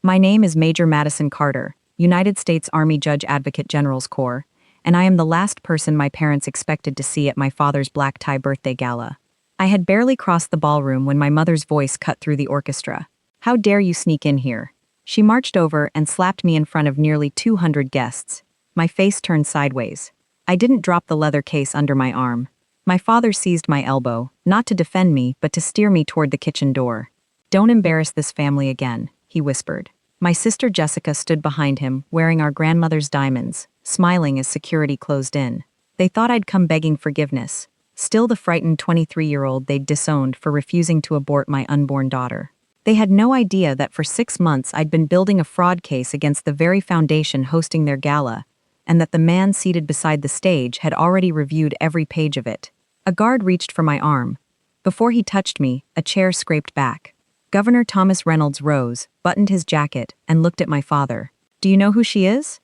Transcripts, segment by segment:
My name is Major Madison Carter, United States Army Judge Advocate General's Corps, and I am the last person my parents expected to see at my father's black tie birthday gala. I had barely crossed the ballroom when my mother's voice cut through the orchestra. How dare you sneak in here? She marched over and slapped me in front of nearly 200 guests. My face turned sideways. I didn't drop the leather case under my arm. My father seized my elbow, not to defend me but to steer me toward the kitchen door. "Don't embarrass this family again," he whispered. My sister Jessica stood behind him, wearing our grandmother's diamonds, smiling as security closed in. They thought I'd come begging forgiveness, still the frightened 23-year-old they'd disowned for refusing to abort my unborn daughter. They had no idea that for 6 months I'd been building a fraud case against the very foundation hosting their gala, and that the man seated beside the stage had already reviewed every page of it. A guard reached for my arm. Before he touched me, a chair scraped back. Governor Thomas Reynolds rose, buttoned his jacket, and looked at my father. "Do you know who she is?"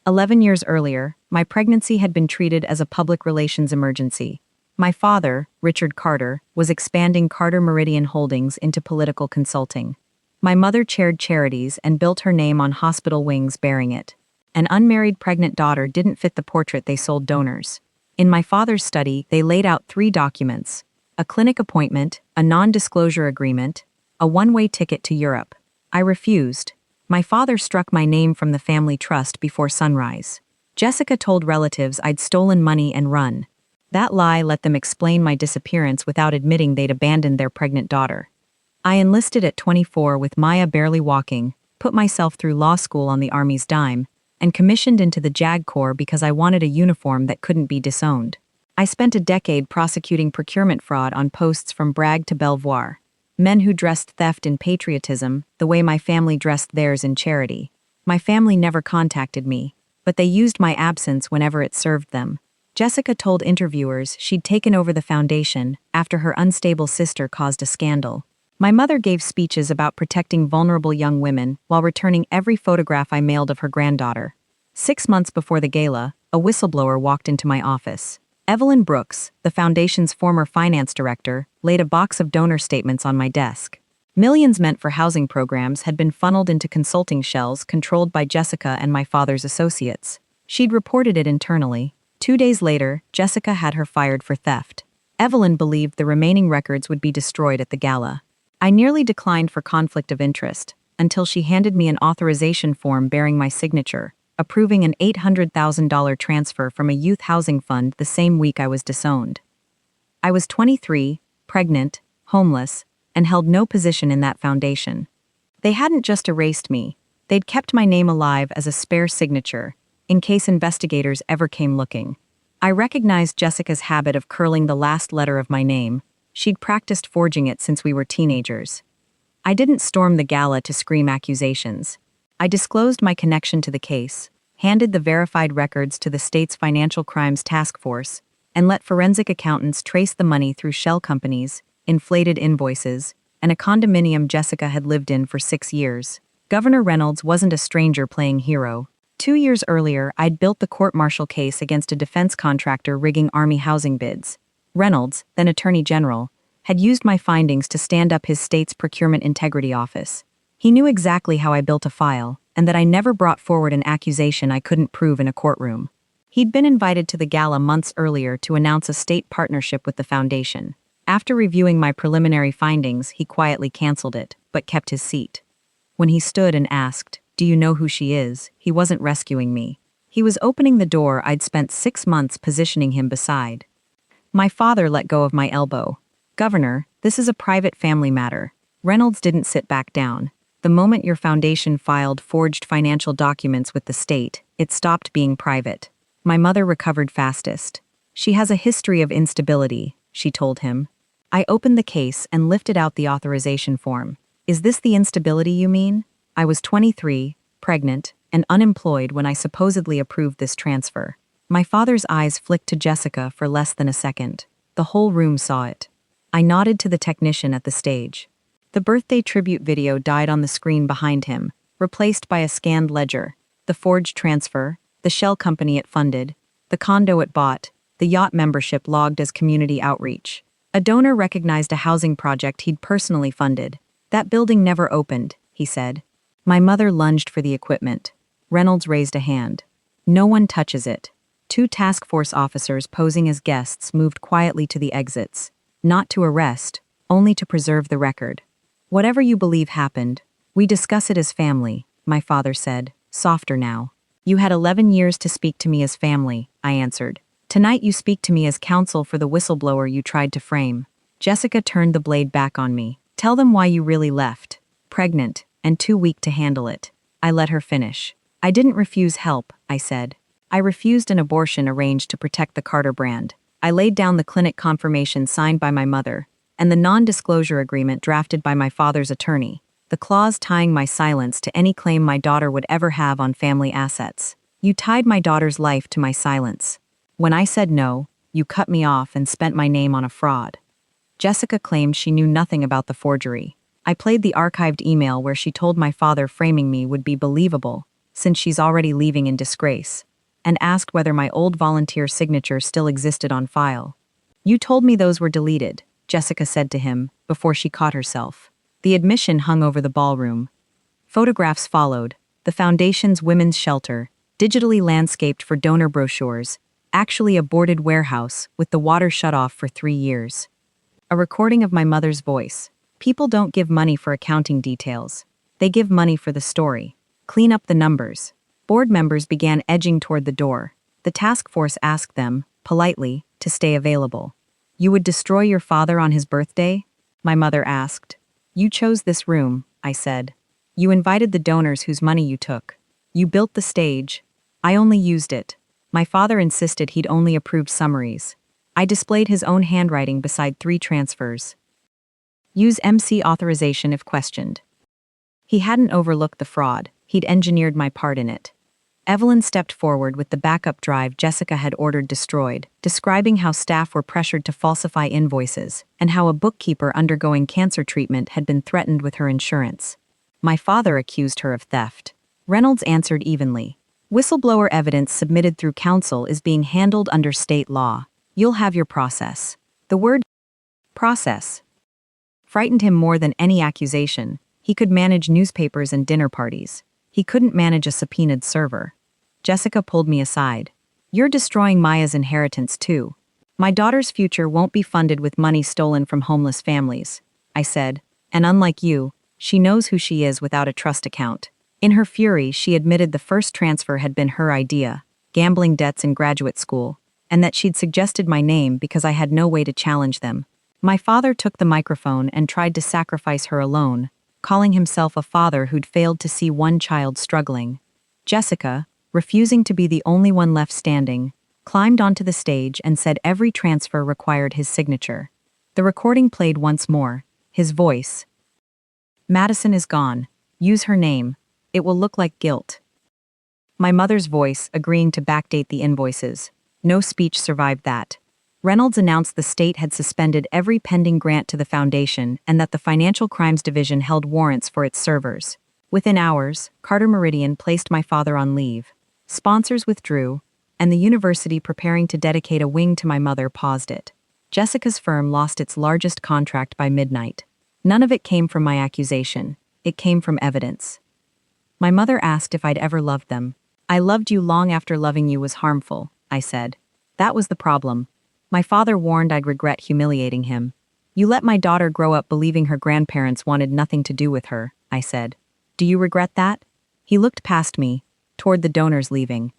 11 years earlier, my pregnancy had been treated as a public relations emergency. My father, Richard Carter, was expanding Carter Meridian Holdings into political consulting. My mother chaired charities and built her name on hospital wings bearing it. An unmarried pregnant daughter didn't fit the portrait they sold donors. In my father's study, they laid out 3 documents: a clinic appointment, a non-disclosure agreement, a one-way ticket to Europe. I refused. My father struck my name from the family trust before sunrise. Jessica told relatives I'd stolen money and run. That lie let them explain my disappearance without admitting they'd abandoned their pregnant daughter. I enlisted at 24 with Maya barely walking, put myself through law school on the Army's dime, and commissioned into the JAG Corps because I wanted a uniform that couldn't be disowned. I spent a decade prosecuting procurement fraud on posts from Bragg to Belvoir. Men who dressed theft in patriotism, the way my family dressed theirs in charity. My family never contacted me, but they used my absence whenever it served them. Jessica told interviewers she'd taken over the foundation after her unstable sister caused a scandal. My mother gave speeches about protecting vulnerable young women while returning every photograph I mailed of her granddaughter. 6 months before the gala, a whistleblower walked into my office. Evelyn Brooks, the foundation's former finance director, laid a box of donor statements on my desk. Millions meant for housing programs had been funneled into consulting shells controlled by Jessica and my father's associates. She'd reported it internally. 2 days later, Jessica had her fired for theft. Evelyn believed the remaining records would be destroyed at the gala. I nearly declined for conflict of interest, until she handed me an authorization form bearing my signature, approving an $800,000 transfer from a youth housing fund the same week I was disowned. I was 23, pregnant, homeless, and held no position in that foundation. They hadn't just erased me, they'd kept my name alive as a spare signature, in case investigators ever came looking. I recognized Jessica's habit of curling the last letter of my name. She'd practiced forging it since we were teenagers. I didn't storm the gala to scream accusations. I disclosed my connection to the case, handed the verified records to the state's Financial Crimes Task Force, and let forensic accountants trace the money through shell companies, inflated invoices, and a condominium Jessica had lived in for 6 years. Governor Reynolds wasn't a stranger playing hero. 2 years earlier, I'd built the court-martial case against a defense contractor rigging Army housing bids. Reynolds, then Attorney General, had used my findings to stand up his state's Procurement Integrity Office. He knew exactly how I built a file, and that I never brought forward an accusation I couldn't prove in a courtroom. He'd been invited to the gala months earlier to announce a state partnership with the foundation. After reviewing my preliminary findings, he quietly canceled it, but kept his seat. When he stood and asked, "Do you know who she is?" he wasn't rescuing me. He was opening the door I'd spent 6 months positioning him beside. My father let go of my elbow. "Governor, this is a private family matter." Reynolds didn't sit back down. "The moment your foundation filed forged financial documents with the state, it stopped being private." My mother recovered fastest. "She has a history of instability," she told him. I opened the case and lifted out the authorization form. "Is this the instability you mean?" I was 23, pregnant, and unemployed when I supposedly approved this transfer. My father's eyes flicked to Jessica for less than a second. The whole room saw it. I nodded to the technician at the stage. The birthday tribute video died on the screen behind him, replaced by a scanned ledger. The forged transfer, the shell company it funded, the condo it bought, the yacht membership logged as community outreach. A donor recognized a housing project he'd personally funded. "That building never opened," he said. My mother lunged for the equipment. Reynolds raised a hand. No one touches it. Two task force officers posing as guests moved quietly to the exits. Not to arrest, only to preserve the record. Whatever you believe happened, we discuss it as family, my father said, softer now. You had 11 years to speak to me as family, I answered. Tonight you speak to me as counsel for the whistleblower you tried to frame. Jessica turned the blade back on me. Tell them why you really left. Pregnant, and too weak to handle it. I let her finish. I didn't refuse help, I said. I refused an abortion arranged to protect the Carter brand. I laid down the clinic confirmation signed by my mother, and the non-disclosure agreement drafted by my father's attorney, the clause tying my silence to any claim my daughter would ever have on family assets. You tied my daughter's life to my silence. When I said no, you cut me off and spent my name on a fraud. Jessica claimed she knew nothing about the forgery. I played the archived email where she told my father framing me would be believable, since she's already leaving in disgrace, and asked whether my old volunteer signature still existed on file. You told me those were deleted, Jessica said to him, before she caught herself. The admission hung over the ballroom. Photographs followed, the Foundation's women's shelter, digitally landscaped for donor brochures, actually a boarded warehouse with the water shut off for 3 years. A recording of my mother's voice. People don't give money for accounting details. They give money for the story. Clean up the numbers. Board members began edging toward the door. The task force asked them, politely, to stay available. You would destroy your father on his birthday? My mother asked. You chose this room, I said. You invited the donors whose money you took. You built the stage. I only used it. My father insisted he'd only approved summaries. I displayed his own handwriting beside 3 transfers. Use MC authorization if questioned. He hadn't overlooked the fraud, he'd engineered my part in it. Evelyn stepped forward with the backup drive Jessica had ordered destroyed, describing how staff were pressured to falsify invoices, and how a bookkeeper undergoing cancer treatment had been threatened with her insurance. My father accused her of theft. Reynolds answered evenly. Whistleblower evidence submitted through counsel is being handled under state law. You'll have your process. The word process frightened him more than any accusation. He could manage newspapers and dinner parties. He couldn't manage a subpoenaed server. Jessica pulled me aside. You're destroying Maya's inheritance too. My daughter's future won't be funded with money stolen from homeless families, I said, and unlike you, she knows who she is without a trust account. In her fury, she admitted the first transfer had been her idea, gambling debts in graduate school, and that she'd suggested my name because I had no way to challenge them. My father took the microphone and tried to sacrifice her alone, calling himself a father who'd failed to see one child struggling. Jessica, refusing to be the only one left standing, climbed onto the stage and said every transfer required his signature. The recording played once more, his voice. Madison is gone. Use her name. It will look like guilt. My mother's voice, agreeing to backdate the invoices. No speech survived that. Reynolds announced the state had suspended every pending grant to the foundation and that the Financial Crimes Division held warrants for its servers. Within hours, Carter Meridian placed my father on leave. Sponsors withdrew, and the university preparing to dedicate a wing to my mother paused it. Jessica's firm lost its largest contract by midnight. None of it came from my accusation. It came from evidence. My mother asked if I'd ever loved them. I loved you long after loving you was harmful, I said. That was the problem. My father warned I'd regret humiliating him. You let my daughter grow up believing her grandparents wanted nothing to do with her, I said. Do you regret that? He looked past me, toward the donors leaving.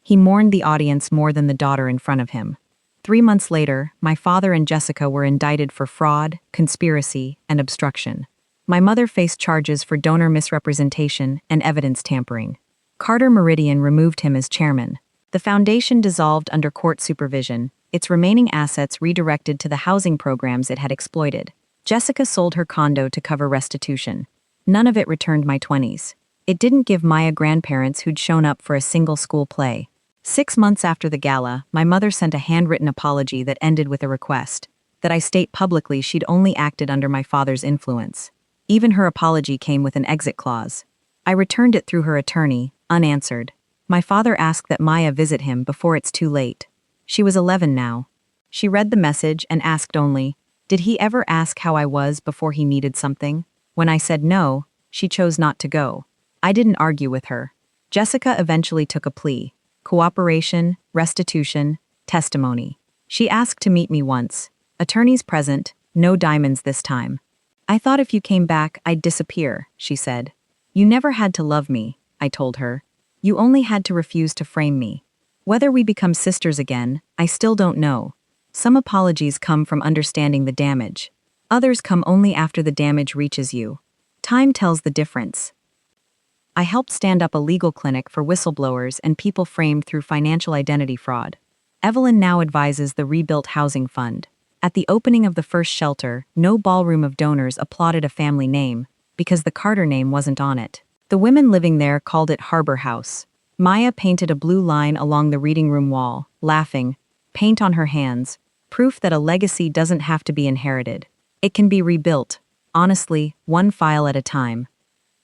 He mourned the audience more than the daughter in front of him. 3 months later, my father and Jessica were indicted for fraud, conspiracy, and obstruction. My mother faced charges for donor misrepresentation and evidence tampering. Carter Meridian removed him as chairman. The foundation dissolved under court supervision, its remaining assets redirected to the housing programs it had exploited. Jessica sold her condo to cover restitution. None of it returned my 20s. It didn't give Maya grandparents who'd shown up for a single school play. 6 months after the gala, my mother sent a handwritten apology that ended with a request that I state publicly she'd only acted under my father's influence. Even her apology came with an exit clause. I returned it through her attorney, unanswered. My father asked that Maya visit him before it's too late. She was 11 now. She read the message and asked only, did he ever ask how I was before he needed something? When I said no, she chose not to go. I didn't argue with her. Jessica eventually took a plea: cooperation, restitution, testimony. She asked to meet me once. Attorneys present, no diamonds this time. I thought if you came back, I'd disappear, she said. You never had to love me, I told her. You only had to refuse to frame me. Whether we become sisters again, I still don't know. Some apologies come from understanding the damage. Others come only after the damage reaches you. Time tells the difference. I helped stand up a legal clinic for whistleblowers and people framed through financial identity fraud. Evelyn now advises the Rebuilt Housing Fund. At the opening of the first shelter, no ballroom of donors applauded a family name, because the Carter name wasn't on it. The women living there called it Harbor House. Maya painted a blue line along the reading room wall, laughing, paint on her hands, proof that a legacy doesn't have to be inherited. It can be rebuilt, honestly, one file at a time.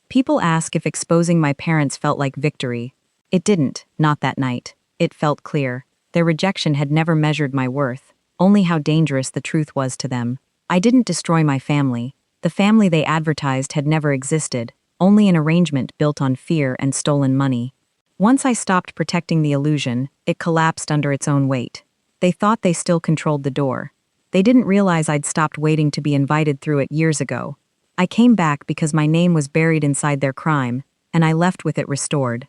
People ask if exposing my parents felt like victory. It didn't, not that night. It felt clear. Their rejection had never measured my worth, only how dangerous the truth was to them. I didn't destroy my family. The family they advertised had never existed, only an arrangement built on fear and stolen money. Once I stopped protecting the illusion, it collapsed under its own weight. They thought they still controlled the door. They didn't realize I'd stopped waiting to be invited through it years ago. I came back because my name was buried inside their crime, and I left with it restored.